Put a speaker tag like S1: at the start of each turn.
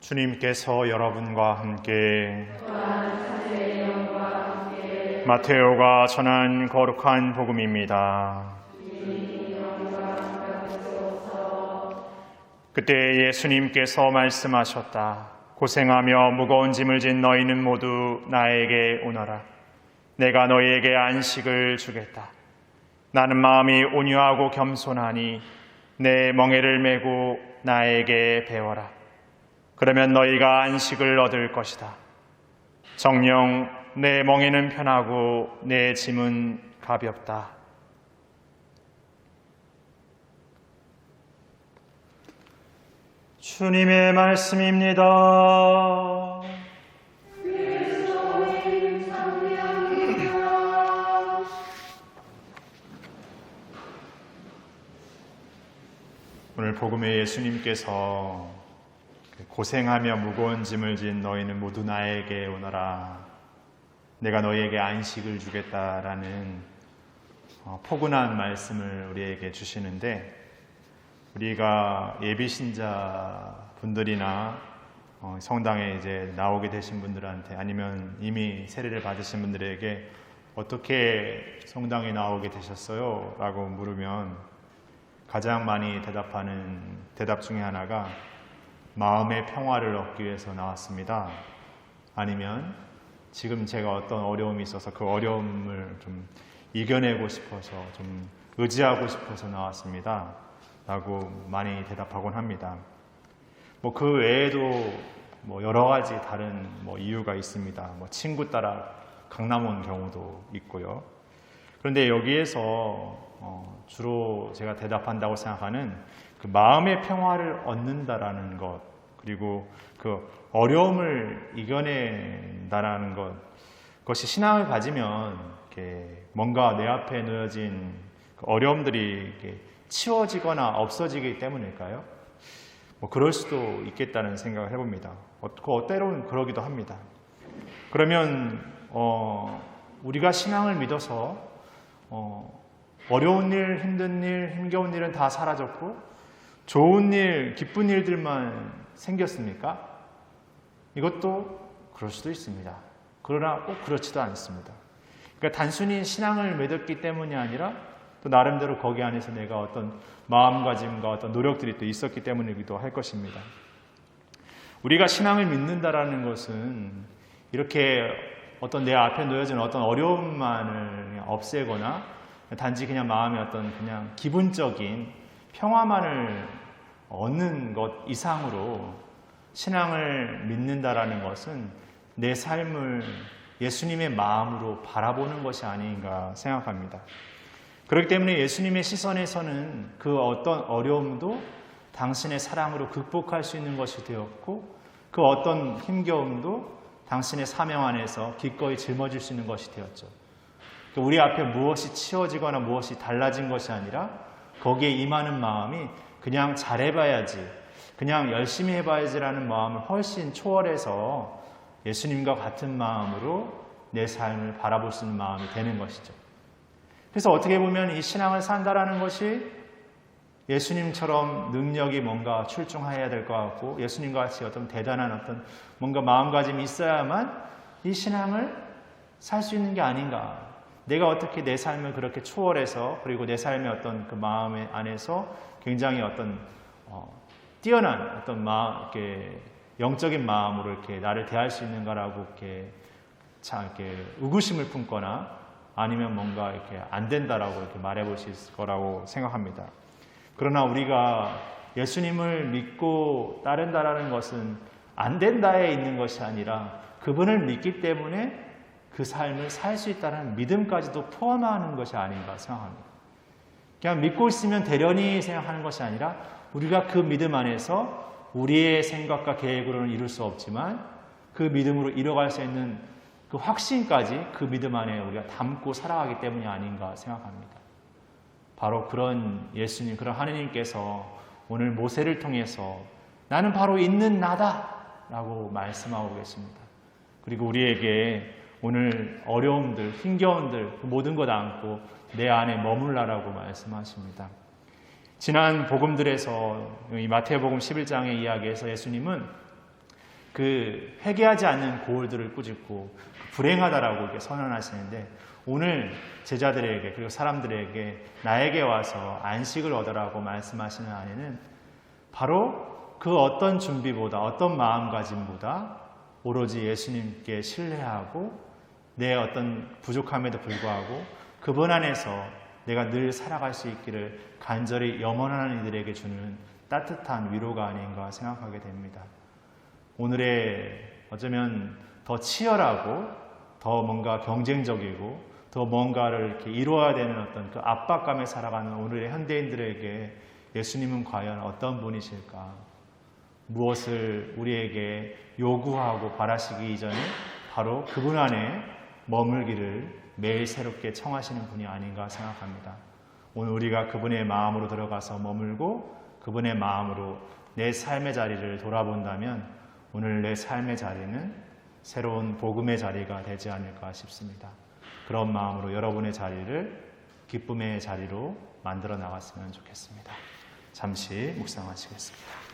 S1: 주님께서 여러분과 함께 마테오가 전한 거룩한 복음입니다. 그때 예수님께서 말씀하셨다. 고생하며 무거운 짐을 진 너희는 모두 나에게 오너라. 내가 너희에게 안식을 주겠다. 나는 마음이 온유하고 겸손하니 내 멍에를 메고 나에게 배워라. 그러면 너희가 안식을 얻을 것이다. 정녕 내 멍에는 편하고 내 짐은 가볍다. 주님의 말씀입니다. 오늘 복음에 예수님께서 고생하며 무거운 짐을 진 너희는 모두 나에게 오너라. 내가 너희에게 안식을 주겠다라는 포근한 말씀을 우리에게 주시는데, 우리가 예비신자 분들이나 성당에 이제 나오게 되신 분들한테, 아니면 이미 세례를 받으신 분들에게 어떻게 성당에 나오게 되셨어요? 라고 물으면 가장 많이 대답하는 대답 중에 하나가 마음의 평화를 얻기 위해서 나왔습니다. 아니면 지금 제가 어떤 어려움이 있어서 그 어려움을 좀 이겨내고 싶어서, 좀 의지하고 싶어서 나왔습니다. 라고 많이 대답하곤 합니다. 그 외에도 여러 가지 다른 이유가 있습니다. 친구 따라 강남 온 경우도 있고요. 그런데 여기에서 주로 제가 대답한다고 생각하는 그 마음의 평화를 얻는다라는 것, 그리고 그 어려움을 이겨낸다라는 것, 그것이 신앙을 가지면 이렇게 뭔가 내 앞에 놓여진 그 어려움들이 이렇게 치워지거나 없어지기 때문일까요? 그럴 수도 있겠다는 생각을 해봅니다. 때로는 그러기도 합니다. 그러면 우리가 신앙을 믿어서 어려운 일, 힘든 일, 힘겨운 일은 다 사라졌고 좋은 일, 기쁜 일들만 생겼습니까? 이것도 그럴 수도 있습니다. 그러나 꼭 그렇지도 않습니다. 그러니까 단순히 신앙을 믿었기 때문이 아니라 또 나름대로 거기 안에서 내가 어떤 마음가짐과 어떤 노력들이 또 있었기 때문이기도 할 것입니다. 우리가 신앙을 믿는다라는 것은 이렇게 어떤 내 앞에 놓여진 어떤 어려움만을 없애거나 단지 그냥 마음의 어떤 그냥 기분적인 평화만을 얻는 것 이상으로 신앙을 믿는다라는 것은 내 삶을 예수님의 마음으로 바라보는 것이 아닌가 생각합니다. 그렇기 때문에 예수님의 시선에서는 그 어떤 어려움도 당신의 사랑으로 극복할 수 있는 것이 되었고, 그 어떤 힘겨움도 당신의 사명 안에서 기꺼이 짊어질 수 있는 것이 되었죠. 우리 앞에 무엇이 치워지거나 무엇이 달라진 것이 아니라 거기에 임하는 마음이 그냥 잘해봐야지, 그냥 열심히 해봐야지라는 마음을 훨씬 초월해서 예수님과 같은 마음으로 내 삶을 바라볼 수 있는 마음이 되는 것이죠. 그래서 어떻게 보면 이 신앙을 산다라는 것이 예수님처럼 능력이 뭔가 출중해야 될 것 같고, 예수님과 같이 어떤 대단한 어떤 뭔가 마음가짐이 있어야만 이 신앙을 살 수 있는 게 아닌가. 내가 어떻게 내 삶을 그렇게 초월해서, 그리고 내 삶의 어떤 그 마음 안에서 굉장히 어떤 뛰어난 어떤 이렇게 영적인 마음으로 이렇게 나를 대할 수 있는가라고 이렇게 의구심을 품거나 아니면 뭔가 이렇게 안 된다라고 이렇게 말해볼 수 있을 거라고 생각합니다. 그러나 우리가 예수님을 믿고 따른다라는 것은 안 된다에 있는 것이 아니라 그분을 믿기 때문에 그 삶을 살 수 있다는 믿음까지도 포함하는 것이 아닌가 생각합니다. 그냥 믿고 있으면 되려니 생각하는 것이 아니라 우리가 그 믿음 안에서 우리의 생각과 계획으로는 이룰 수 없지만 그 믿음으로 이뤄갈 수 있는 그 확신까지 그 믿음 안에 우리가 담고 살아가기 때문이 아닌가 생각합니다. 바로 그런 예수님, 그런 하느님께서 오늘 모세를 통해서 나는 바로 있는 나다 라고 말씀하고 계십니다. 그리고 우리에게 오늘 어려움들, 힘겨움들 그 모든 것 안고 내 안에 머물라라고 말씀하십니다. 지난 복음들에서 이 마태복음 11장의 이야기에서 예수님은 그 회개하지 않는 고울들을 꾸짖고 불행하다라고 이렇게 선언하시는데, 오늘 제자들에게 그리고 사람들에게 나에게 와서 안식을 얻으라고 말씀하시는 안에는 바로 그 어떤 준비보다, 어떤 마음가짐보다 오로지 예수님께 신뢰하고 내 어떤 부족함에도 불구하고 그분 안에서 내가 늘 살아갈 수 있기를 간절히 염원하는 이들에게 주는 따뜻한 위로가 아닌가 생각하게 됩니다. 오늘의 어쩌면 더 치열하고 더 뭔가 경쟁적이고 더 뭔가를 이렇게 이루어야 되는 어떤 그 압박감에 살아가는 오늘의 현대인들에게 예수님은 과연 어떤 분이실까? 무엇을 우리에게 요구하고 바라시기 이전에 바로 그분 안에 머물기를 매일 새롭게 청하시는 분이 아닌가 생각합니다. 오늘 우리가 그분의 마음으로 들어가서 머물고 그분의 마음으로 내 삶의 자리를 돌아본다면 오늘 내 삶의 자리는 새로운 복음의 자리가 되지 않을까 싶습니다. 그런 마음으로 여러분의 자리를 기쁨의 자리로 만들어 나갔으면 좋겠습니다. 잠시 묵상하시겠습니다.